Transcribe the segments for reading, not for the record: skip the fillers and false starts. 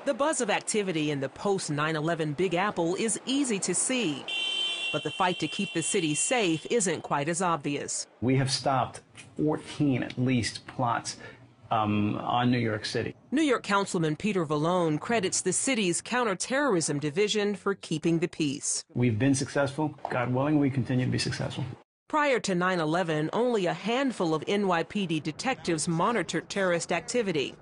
The buzz of activity in the post-9/11 Big Apple is easy to see. But the fight to keep the city safe isn't quite as obvious. We have stopped 14 at least plots on New York City. New York Councilman Peter Vallone credits the city's counterterrorism division for keeping the peace. We've been successful. God willing, we continue to be successful. Prior to 9/11, only a handful of NYPD detectives monitored terrorist activity.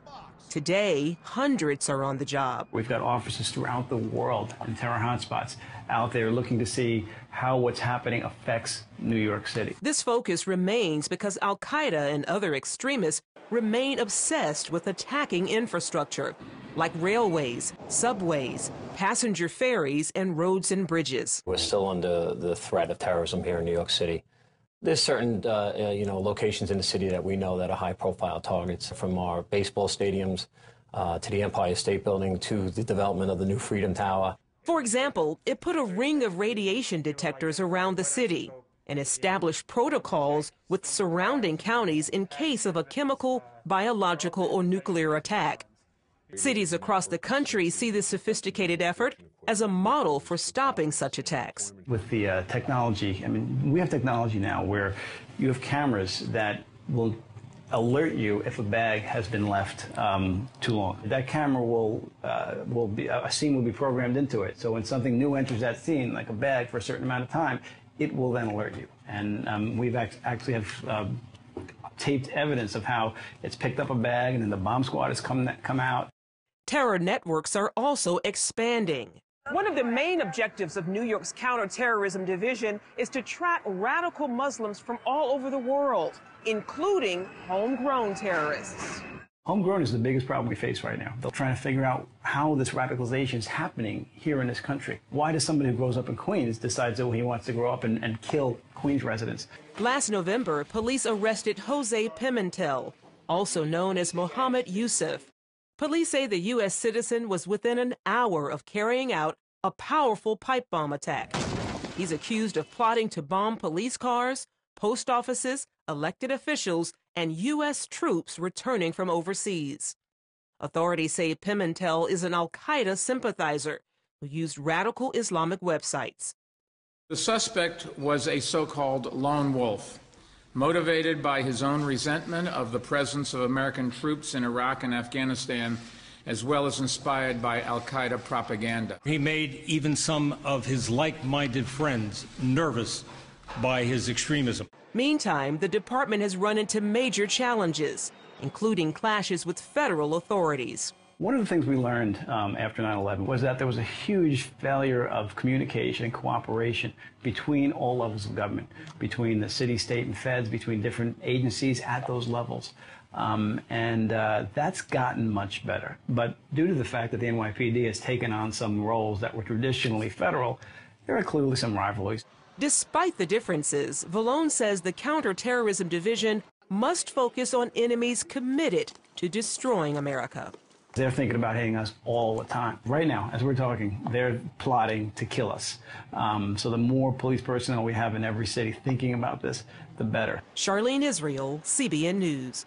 Today, hundreds are on the job. We've got officers throughout the world in terror hotspots out there looking to see how what's happening affects New York City. This focus remains because al-Qaeda and other extremists remain obsessed with attacking infrastructure, like railways, subways, passenger ferries, and roads and bridges. We're still under the threat of terrorism here in New York City. There's certain, locations in the city that we know that are high-profile targets, from our baseball stadiums to the Empire State Building to the development of the new Freedom Tower. For example, it put a ring of radiation detectors around the city and established protocols with surrounding counties in case of a chemical, biological, or nuclear attack. Cities across the country see this sophisticated effort as a model for stopping such attacks. With the technology, we have technology now where you have cameras that will alert you if a bag has been left too long. That camera a scene will be programmed into it. So when something new enters that scene, like a bag for a certain amount of time, it will then alert you. And we've actually have taped evidence of how it's picked up a bag and then the bomb squad has come out. Terror networks are also expanding. One of the main objectives of New York's counterterrorism division is to track radical Muslims from all over the world, including homegrown terrorists. Homegrown is the biggest problem we face right now. They're trying to figure out how this radicalization is happening here in this country. Why does somebody who grows up in Queens decide that he wants to grow up and kill Queens residents? Last November, police arrested Jose Pimentel, also known as Mohammed Yusuf. Police say the U.S. citizen was within an hour of carrying out a powerful pipe bomb attack. He's accused of plotting to bomb police cars, post offices, elected officials, and U.S. troops returning from overseas. Authorities say Pimentel is an al-Qaeda sympathizer who used radical Islamic websites. The suspect was a so-called lone wolf, motivated by his own resentment of the presence of American troops in Iraq and Afghanistan, as well as inspired by al-Qaeda propaganda. He made even some of his like-minded friends nervous by his extremism. Meantime, the department has run into major challenges, including clashes with federal authorities. One of the things we learned after 9/11 was that there was a huge failure of communication and cooperation between all levels of government, between the city, state, and feds, between different agencies at those levels. That's gotten much better. But due to the fact that the NYPD has taken on some roles that were traditionally federal, there are clearly some rivalries. Despite the differences, Vallone says the counterterrorism division must focus on enemies committed to destroying America. They're thinking about hitting us all the time. Right now, as we're talking, they're plotting to kill us. So the more police personnel we have in every city thinking about this, the better. Charlene Israel, CBN News.